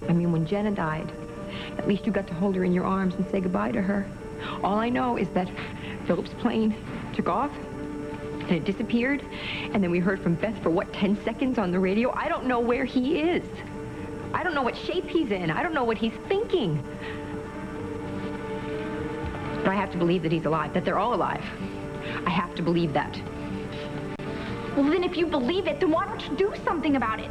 I mean, when Jenna died, at least you got to hold her in your arms and say goodbye to her. All I know is that Philip's plane took off, and it disappeared, and then we heard from Beth for, what, 10 seconds on the radio? I don't know where he is. I don't know what shape he's in. I don't know what he's thinking. But I have to believe that he's alive, that they're all alive. I have to believe that. Well, then if you believe it, then why don't you do something about it?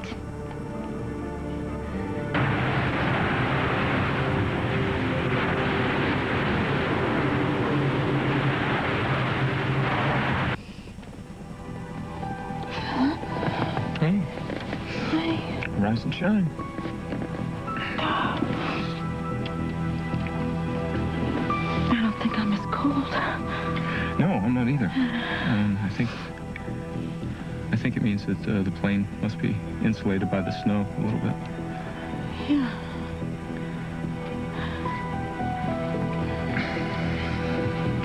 Hey. Hi. Rise and shine. I don't think I'm as cold. No, I'm not either. I think it means that the plane must be insulated by the snow a little bit. Yeah.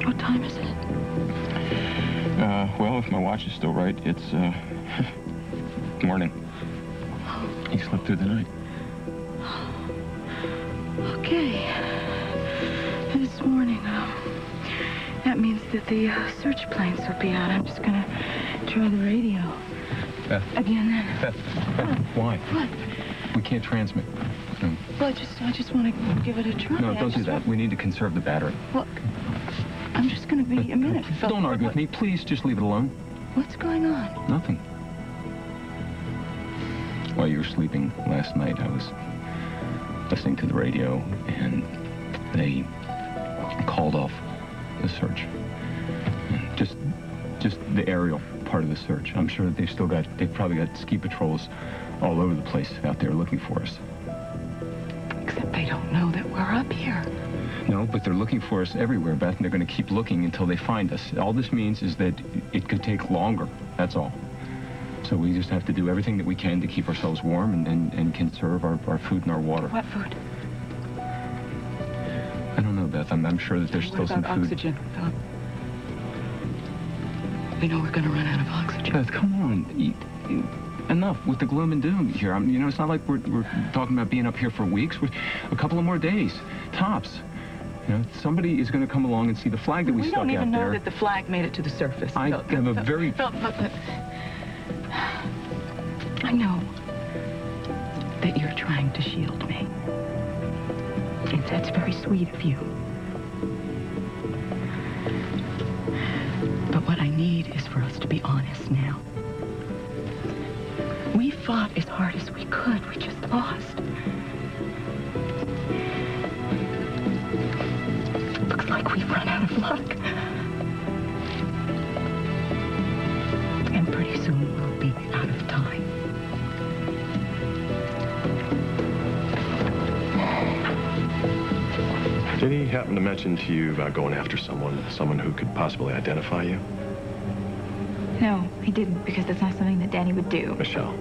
What time is it? Well, if my watch is still right, it's morning. He slept through the night. Okay. This morning, that means that the search planes will be out. I'm just gonna try the radio. Beth. Again, then. Beth. Beth. Why? What? We can't transmit. No. Well, I just want to give it a try. No, don't do that. We need to conserve the battery. Well, I'm just gonna be a minute. Don't argue with me. Please, just leave it alone. What's going on? Nothing. While you were sleeping last night, I was listening to the radio, and they called off the search. Just the aerial part of the search. I'm sure that they've probably got ski patrols all over the place out there looking for us. Except they don't know that we're up here. No, but they're looking for us everywhere, Beth, and they're going to keep looking until they find us. All this means is that it could take longer, that's all. So we just have to do everything that we can to keep ourselves warm and conserve our food and our water. What food? I don't know, Beth. I'm sure that there's still some food. Oxygen, Philip? We know we're going to run out of oxygen. Beth, come on. Enough with the gloom and doom here. It's not like we're talking about being up here for weeks. We're a couple of more days, tops. Somebody is going to come along and see the flag that we stuck out there. We don't even know that the flag made it to the surface. I have a very... I know that you're trying to shield me. And that's very sweet of you. But what I need is for us to be honest now. We fought as hard as we could. We just lost. Looks like we've run out of luck. And pretty soon we'll be out of time. Did he happen to mention to you about going after someone who could possibly identify you? No, he didn't, because that's not something that Danny would do. Michelle,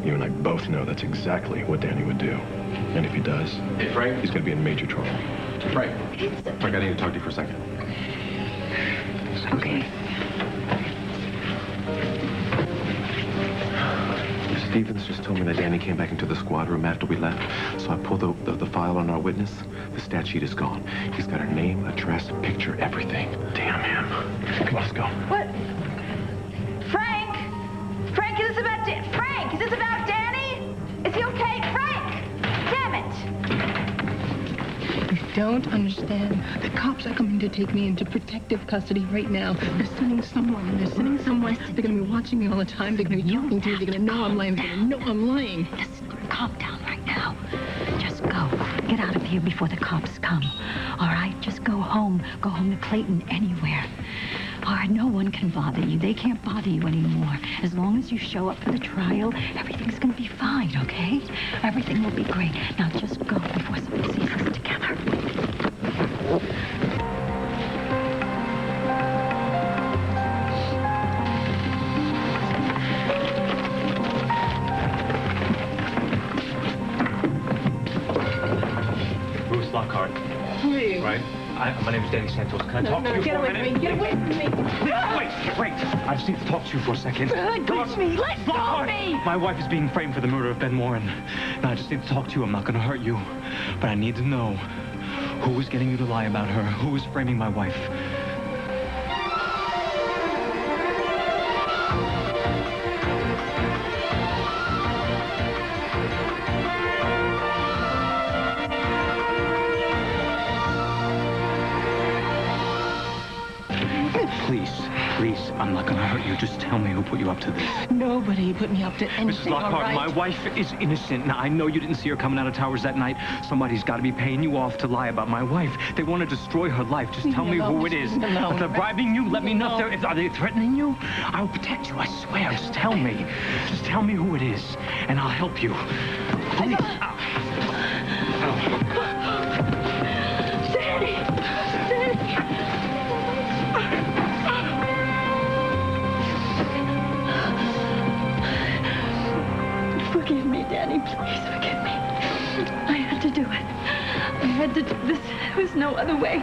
you and I both know that's exactly what Danny would do. And if he does, hey, Frank, he's going to be in major trouble. Frank, I need to talk to you for a second. Okay. Stevens just told me that Danny came back into the squad room after we left, so I pulled the file on our witness. The stat sheet is gone. He's got her name, address, picture, everything. Damn him. Come on, let's go. What? Frank! Frank, is this about Frank, is this about Danny? Is he okay? Frank! Damn it! You don't understand. The cops are coming to take me into protective custody right now. They're sending someone. They're going to be watching me all the time. They're going to be talking to me. They're going to know I'm lying. They're going to know I'm lying. Listen, calm down right now. Just go. Get out of here before the cops come. All right? Just go home. Go home to Clayton, anywhere. All right, no one can bother you. They can't bother you anymore. As long as you show up for the trial, everything's going to be fine, okay? Everything will be great. Now just go before somebody sees us together. Bruce Lockhart. Hey. Right? My name is Danny Santos. Can I talk to you Get for a away minute? from me. Get away from me. Wait. I just need to talk to you for a second. Let go of me. Let go of me. My wife is being framed for the murder of Ben Warren. Now, I just need to talk to you. I'm not going to hurt you. But I need to know who is getting you to lie about her, who is framing my wife. Please, I'm not gonna hurt you. Just tell me who put you up to this. Nobody put me up to Mrs. anything, all Lockhart, right? my wife is innocent. Now, I know you didn't see her coming out of Towers that night. Somebody's got to be paying you off to lie about my wife. They want to destroy her life. Just tell me who it is. No. If they're bribing you, let me know. Are they threatening you? I will protect you, I swear. Just tell me. Just tell me who it is, and I'll help you. Please. Forgive me, Danny. Please forgive me. I had to do it. I had to do this. There was no other way.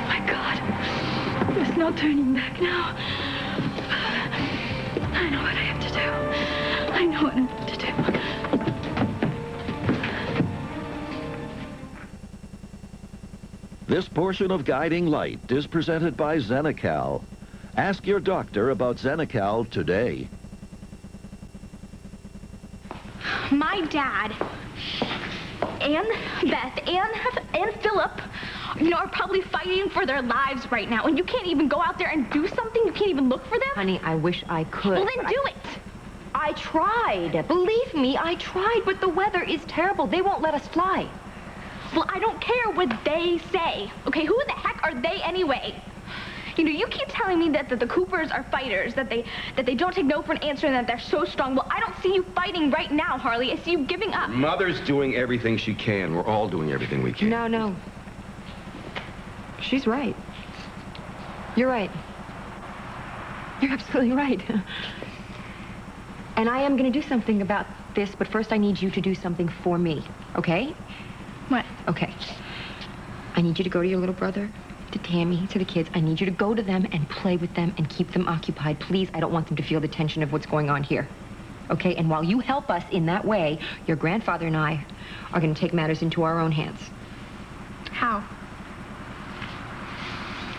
My God. There's no turning back now. I know what I have to do. I know what I have to do. This portion of Guiding Light is presented by Xenical. Ask your doctor about Xenical today. My dad and Beth and Philip, are probably fighting for their lives right now. And you can't even go out there and do something? You can't even look for them? Honey, I wish I could. Well, then do it. I tried. Believe me, I tried, but the weather is terrible. They won't let us fly. Well, I don't care what they say. Okay, who the heck are they anyway? You keep telling me that the Coopers are fighters, that they don't take no for an answer, and that they're so strong. Well, I don't see you fighting right now, Harley. I see you giving up. Mother's doing everything she can. We're all doing everything we can. No. She's right. You're right. You're absolutely right. And I am going to do something about this, but first I need you to do something for me, okay? What? Okay. I need you to go to your little brother, to Tammy, to the kids. I need you to go to them and play with them and keep them occupied. Please, I don't want them to feel the tension of what's going on here. Okay? And while you help us in that way, your grandfather and I are going to take matters into our own hands. How?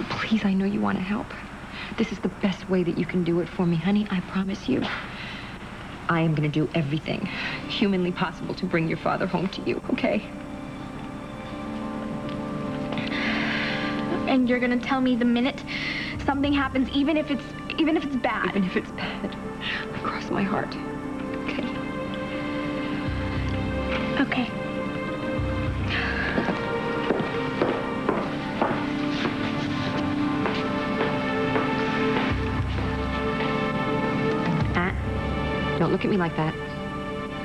Please, I know you want to help. This is the best way that you can do it for me, honey. I promise you. I am going to do everything humanly possible to bring your father home to you, okay? And you're gonna tell me the minute something happens, even if it's bad. Even if it's bad. Cross my heart. Okay? Okay. Don't look at me like that.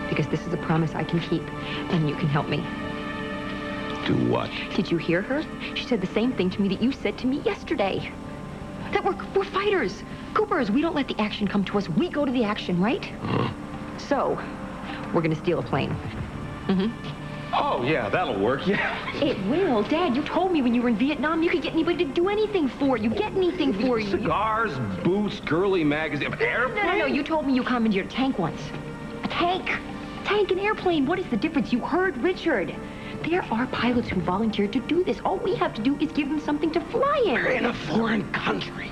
Because this is a promise I can keep, and you can help me. Do what? Did you hear her? She said the same thing to me that you said to me yesterday. That we're fighters. Coopers, we don't let the action come to us. We go to the action, right? So, we're gonna steal a plane. Oh, yeah, that'll work, yeah. It will. Dad, you told me when you were in Vietnam you could get anybody to do anything for you. Get anything for you. Cigars, boots, girly magazine, airplane? No. You told me you commandeered a tank once. A tank. Tank, an airplane. What is the difference? You heard Richard. There are pilots who volunteered to do this. All we have to do is give them something to fly in. We're in a foreign country.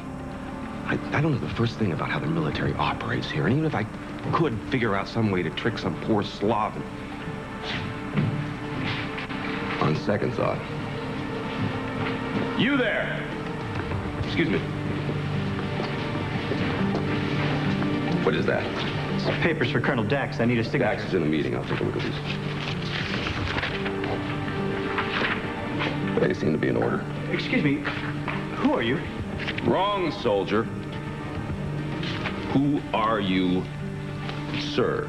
I don't know the first thing about how the military operates here. And even if I could figure out some way to trick some poor Slav. On second thought. You there! Excuse me. What is that? It's papers for Colonel Dax. I need a signature. Dax is in a meeting. I'll take a look at these. They seem to be in order. Excuse me. Who are you? Wrong, soldier. Who are you, sir?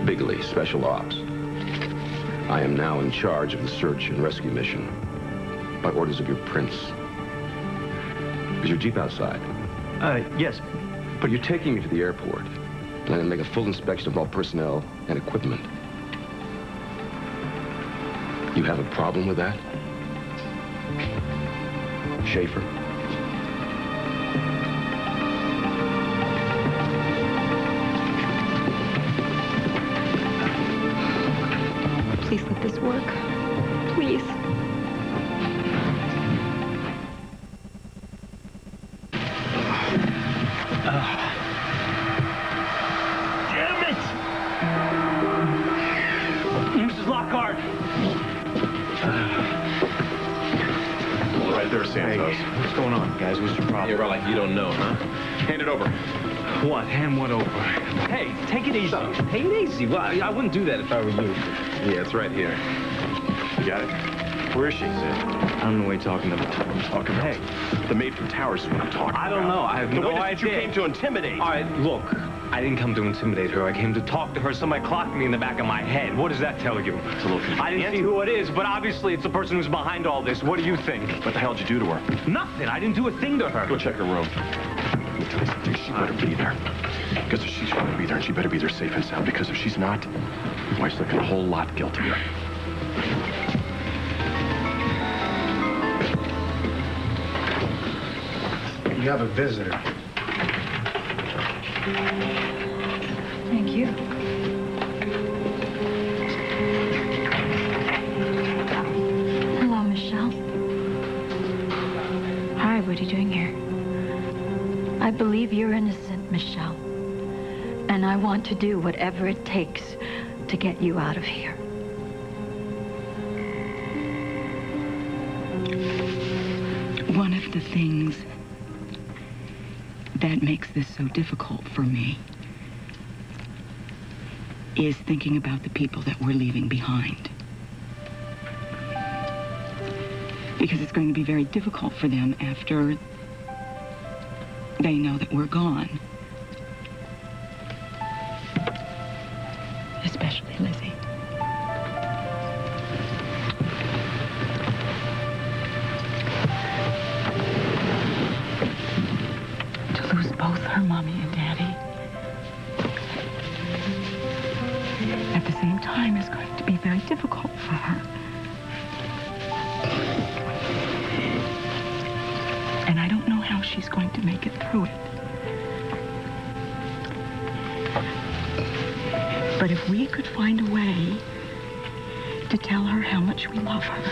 Bigley, Special Ops. I am now in charge of the search and rescue mission by orders of your prince. Is your Jeep outside? Yes. But you're taking me to the airport, and I'm going to make a full inspection of all personnel and equipment. You have a problem with that? Schaefer? Please let this work. Please. Damn it! Mrs. Lockhart! Right there, Santos. What's going on, guys? What's your problem? You're like you don't know, huh? Hand it over. What? Hand what over? Hey, take it easy. Take it easy. Well, I wouldn't do that if I were you. Yeah, it's right here. You got it? Where is she, Sid? I'm away talking to the Talking about. Hey. The maid from Towers is what I'm talking about. I don't know. I have the no witness that idea. you came to intimidate. All right, look. I didn't come to intimidate her. I came to talk to her. Somebody clocked me in the back of my head. What does that tell you? It's a little convenient. I didn't see who it is, but obviously it's the person who's behind all this. What do you think? What the hell did you do to her? Nothing. I didn't do a thing to her. Go check her room. Let me tell you something. She better be there. Because if she's going to be there, and she better be there safe and sound. Because if she's not, your wife's looking a whole lot guiltier. You have a visitor. Thank you. Hello, Michelle. Hi, what are you doing here? I believe you're innocent, Michelle. And I want to do whatever it takes to get you out of here. One of the things that makes this so difficult for me is thinking about the people that we're leaving behind. Because it's going to be very difficult for them after they know that we're gone. Especially Lizzie. To lose both her mommy and daddy at the same time is going to be very difficult for her. And I don't know how she's going to make it through it. But if we could find a way to tell her how much we love her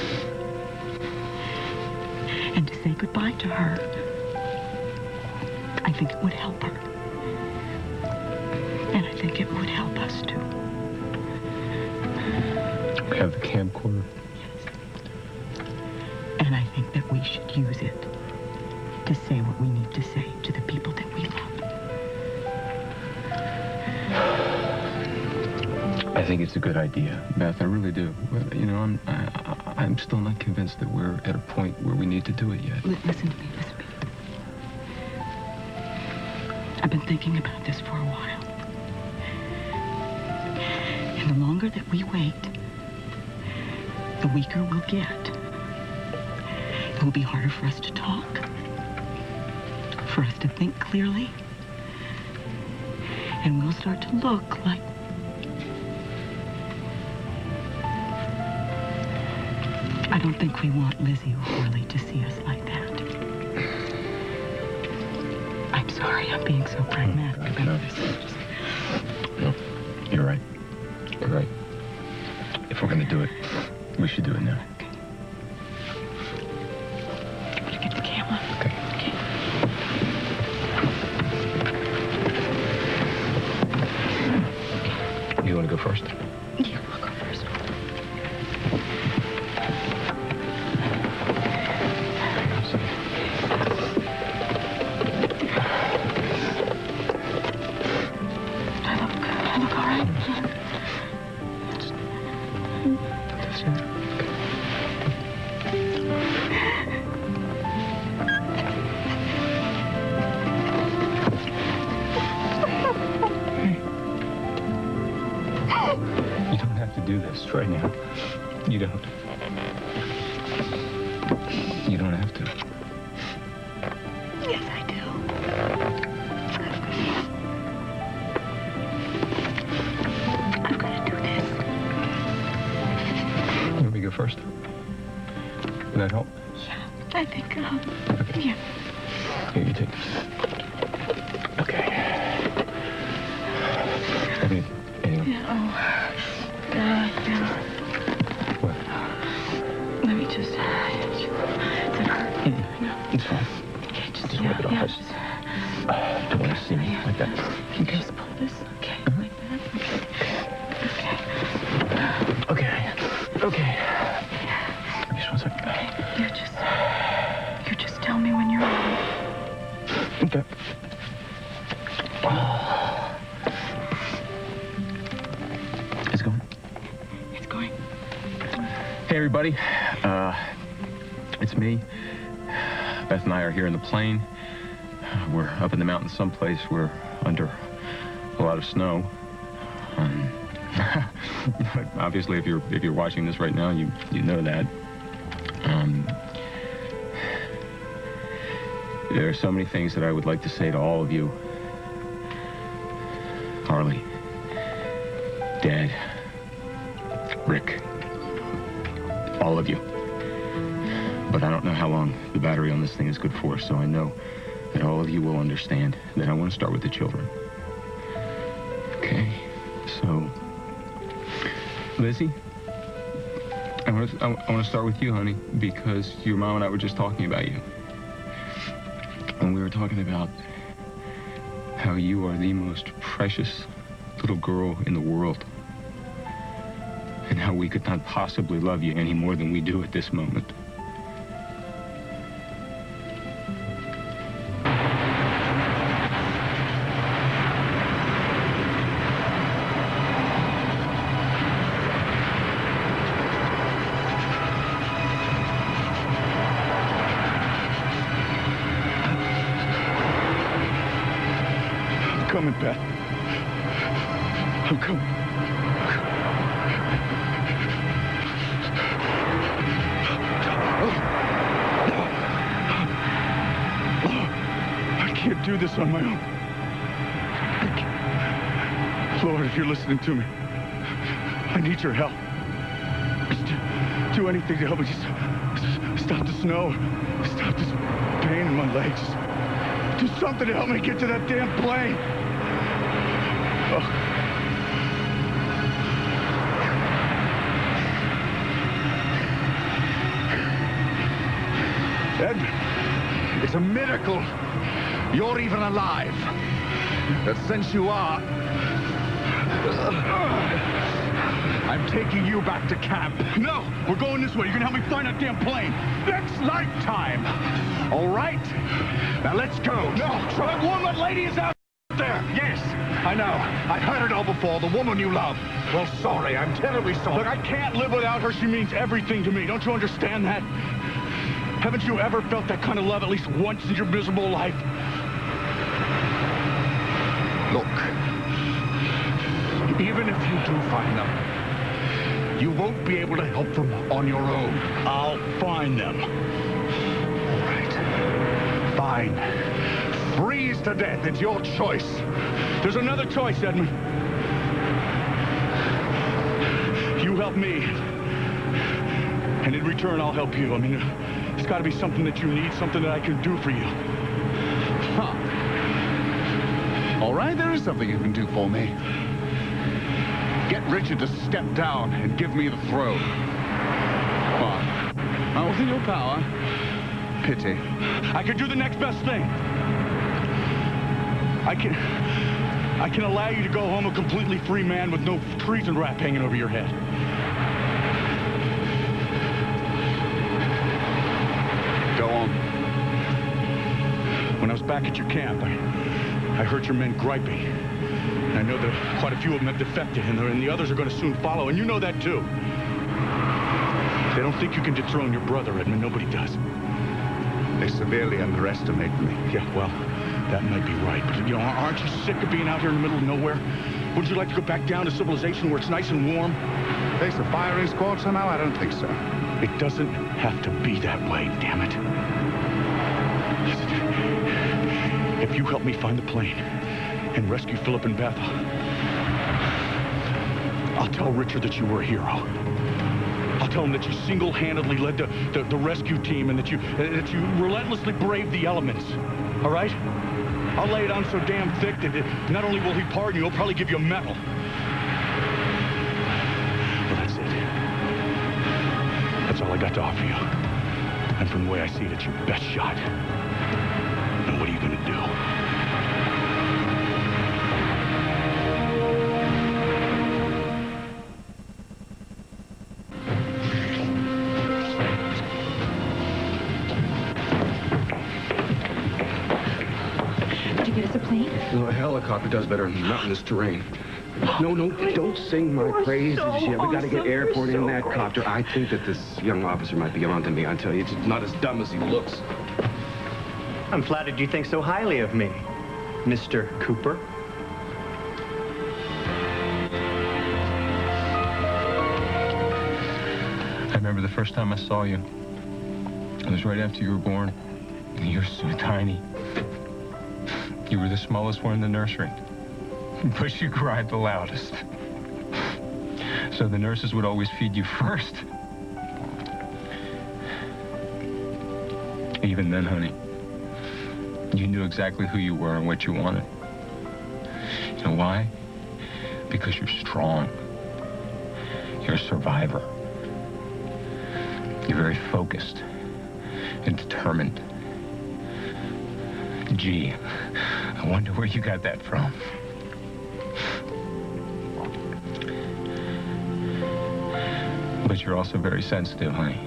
and to say goodbye to her, I think it would help her. And I think it would help us too. We have the camcorder. And I think that we should use it to say what we need to say to the people that we love. I think it's a good idea, Beth. I really do. But, you know, I'm still not convinced that we're at a point where we need to do it yet. Listen to me, listen to me. I've been thinking about this for a while. And the longer that we wait, the weaker we'll get. It will be harder for us to talk, for us to think clearly, and we'll start to look like I don't think we want Lizzie or Orly to see us like that. I'm sorry, I'm being so pragmatic about this. No, you're right. You're right. If we're going to do it, we should do it now. I'm gonna get the camera. Okay. You want to go first? Yeah, I'll go first. I look all right. You don't have to do this right now. You don't. You don't have to. Yes, I do. I've got to do this. You want me to go first? Can that help? I think, Okay. yeah. Here, you take this. Okay. Anything? Yeah, yeah. What? Let me just, does it hurt? It's fine. Okay, Just wipe it off. Don't want to see me like that. You just pull this, okay, like that, okay. Okay. Just one second. You just tell me when you're ready. Okay. It's going. It's going. Hey, everybody. It's me. Beth and I are here in the plane. We're up in the mountains someplace. We're under a lot of snow. Obviously, if you're watching this right now, you know that. There are so many things that I would like to say to all of you. Harley, Dad, Rick, all of you. But I don't know how long the battery on this thing is good for, so I know that all of you will understand that I want to start with the children. Okay, so Lizzie, I want to start with you, honey, because your mom and I were just talking about you. And we were talking about how you are the most precious little girl in the world. And how we could not possibly love you any more than we do at this moment. I'm coming, Beth. I'm coming. I can't do this on my own. Lord, if you're listening to me, I need your help. Just do anything to help me. Just stop the snow. Stop this pain in my legs. Do something to help me get to that damn plane. Oh. Edmund, it's a miracle you're even alive. That since you are, I'm taking you back to camp. No, we're going this way. You're gonna help me find that damn plane. Next lifetime. All right? Now let's go. No, that woman lady is out there. Yes, I know. I heard it all before. The woman you love. Well, sorry. I'm terribly sorry. Look, I can't live without her. She means everything to me. Don't you understand that? Haven't you ever felt that kind of love at least once in your miserable life? Look, even if you do find them, you won't be able to help them on your own. I'll find them. All right. Fine. Freeze to death. It's your choice. There's another choice, Edmund. You help me, and in return, I'll help you. I mean, it's got to be something that you need, something that I can do for you. Huh. All right, there is something you can do for me. Get Richard to step down and give me the throne. What? Not within your power. Pity. I can do the next best thing. I can allow you to go home a completely free man with no treason rap hanging over your head. Go on. When I was back at your camp, I heard your men griping. And I know that quite a few of them have defected, and the others are going to soon follow, and you know that too. They don't think you can dethrone your brother, Edmund. Nobody does. They severely underestimate me. Yeah, well, that might be right. But, you know, aren't you sick of being out here in the middle of nowhere? Wouldn't you like to go back down to civilization where it's nice and warm? Face a firing squad somehow? I don't think so. It doesn't have to be that way, damn it. If you help me find the plane and rescue Philip and Beth, I'll tell Richard that you were a hero. I'll tell him that you single-handedly led the rescue team and that you relentlessly braved the elements. All right? I'll lay it on so damn thick that not only will he pardon you, he'll probably give you a medal. Well, that's it. That's all I got to offer you. And from the way I see it, it's your best shot. And what are you gonna do? No, a helicopter does better in mountainous terrain. No, don't sing my praises yet. We gotta get airport in that copter. I think that this young officer might be onto me. I tell you, it's not as dumb as he looks. I'm flattered you think so highly of me, Mr. Cooper. I remember the first time I saw you. It was right after you were born. And you're so tiny. You were the smallest one in the nursery. But you cried the loudest. So the nurses would always feed you first. Even then, honey, you knew exactly who you were and what you wanted. You know why? Because you're strong. You're a survivor. You're very focused and determined. Gee, I wonder where you got that from. But you're also very sensitive, honey.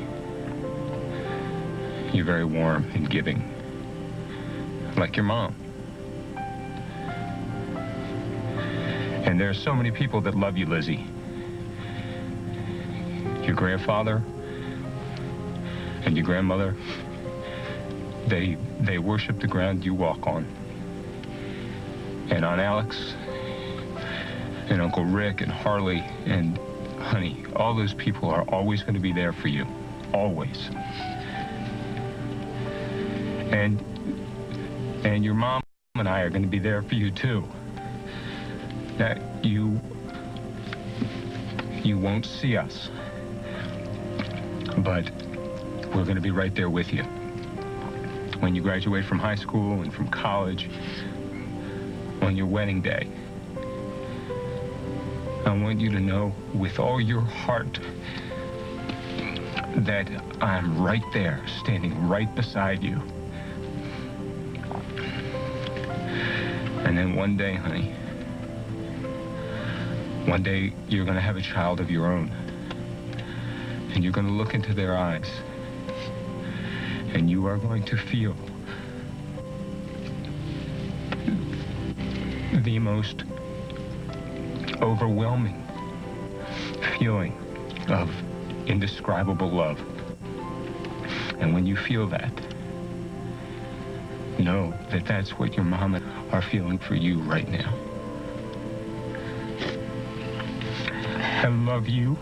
You're very warm and giving. Like your mom. And there are so many people that love you, Lizzie. Your grandfather and your grandmother, they worship the ground you walk on. And Aunt Alex and Uncle Rick and Harley and honey, all those people are always going to be there for you. Always. And your mom and I are going to be there for you too. That you won't see us, but we're going to be right there with you. When you graduate from high school and from college, on your wedding day, I want you to know with all your heart that I'm right there, standing right beside you. And then one day, honey, one day you're going to have a child of your own. And you're going to look into their eyes. And you are going to feel the most overwhelming feeling of indescribable love. And when you feel that, know that that's what your mom are feeling for you right now. I love you.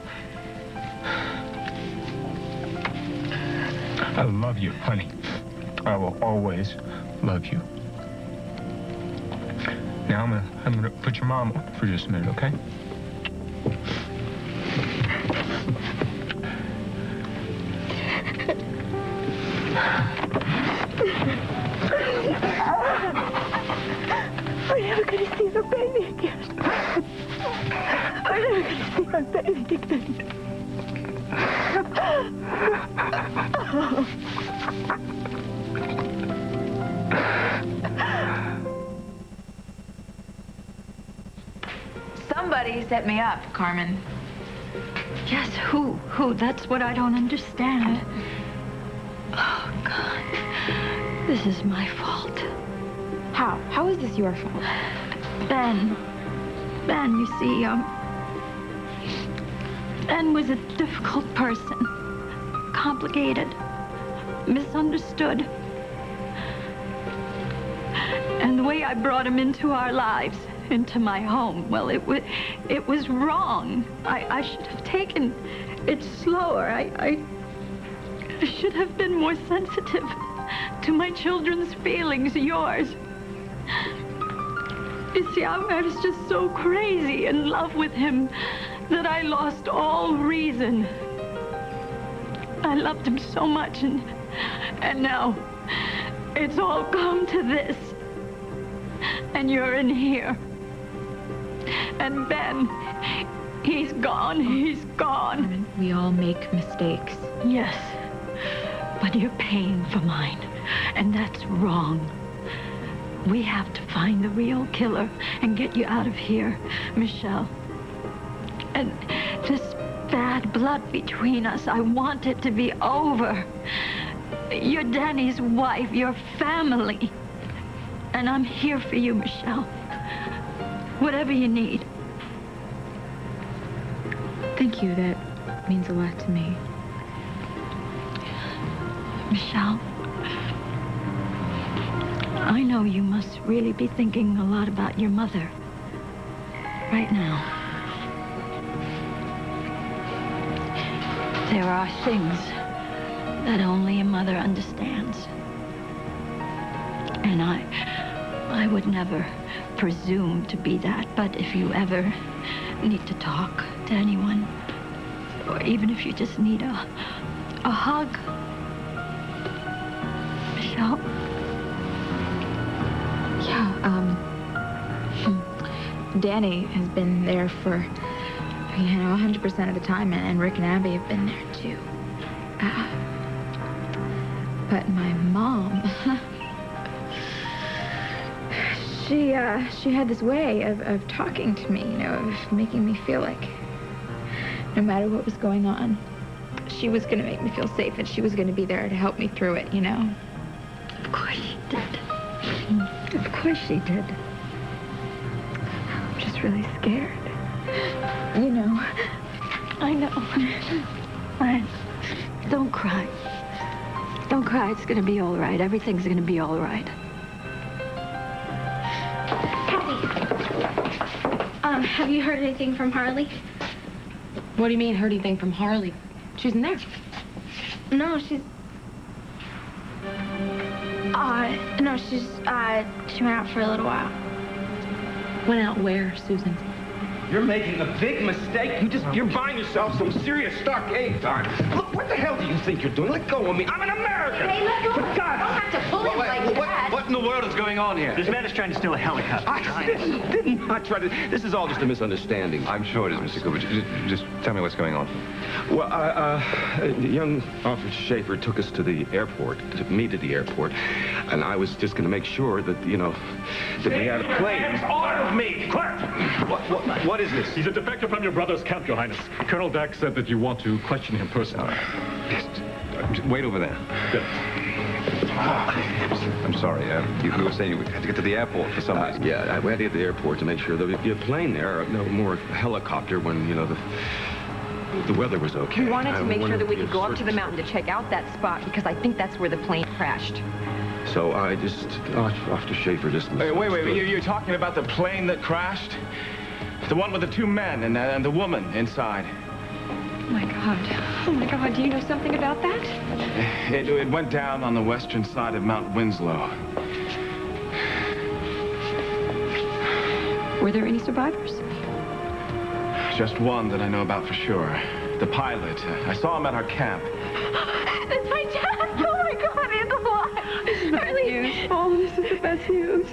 I love you, honey. I will always love you. Now I'm gonna put your mom on for just a minute, okay? We're never gonna see our baby again. We're never gonna see our baby again. Somebody set me up, Carmen. Yes, who? Who? That's what I don't understand. Oh, God. This is my fault. How? How is this your fault? Ben, you see, Ben was a difficult person. Complicated. Misunderstood. And the way I brought him into our lives, into my home, well, it was wrong. I should have taken it slower. I should have been more sensitive to my children's feelings, yours. You see, I was just so crazy in love with him that I lost all reason I loved him so much, and now it's all come to this. And you're in here. And Ben, he's gone, he's gone. We all make mistakes. Yes, but you're paying for mine, and that's wrong. We have to find the real killer and get you out of here, Michelle. And this bad blood between us, I want it to be over. You're Danny's wife, your family. And I'm here for you, Michelle. Whatever you need. Thank you. That means a lot to me. Michelle, I know you must really be thinking a lot about your mother right now. There are things that only a mother understands. And I would never presume to be that, but if you ever need to talk to anyone, or even if you just need a hug, Michelle. Danny has been there for, 100% of the time, and Rick and Abby have been there too. But my mom, she had this way of talking to me, of making me feel like no matter what was going on, she was going to make me feel safe, and she was going to be there to help me through it, Of course she did. Of course she did. I'm just really scared. I know. Don't cry. Don't cry. It's going to be all right. Everything's going to be all right. Kathy. Have you heard anything from Harley? What do you mean, heard anything from Harley? She isn't there. No, she's... no, she went out for a little while. Went out where, Susan? You're making a big mistake. You're buying yourself some serious stockade time. Look, what the hell do you think you're doing? Let go of me. I'm an American. Hey, let go. For God's Don't have to pull him like that. What in the world is going on here? This man is trying to steal a helicopter. I did not try to. This is all just a misunderstanding. I'm sure it is, Mr. Cooper. Just tell me what's going on. Well, young Officer Schaefer took us to the airport, to meet at the airport, and I was just going to make sure that, that we had a plane. Hands off me! Clerk! What is this? He's a defector from your brother's camp, Your Highness. Colonel Dax said that you want to question him personally. Wait over there. Good. I'm sorry. You were saying you had to get to the airport for some reason. Yeah, we had to get to the airport to make sure there would be a plane there, no more helicopter when, the weather was okay. We wanted to make sure that we could go up to the mountain to check out that spot because I think that's where the plane crashed. So I just, Officer Schaefer just... Wait, you're talking about the plane that crashed? The one with the two men and the woman inside. Oh, my God. Do you know something about that? It went down on the western side of Mount Winslow. Were there any survivors? Just one that I know about for sure. The pilot. I saw him at our camp. That's my dad! Oh, my God, he's alive! This is the best news. Oh, this is the best news.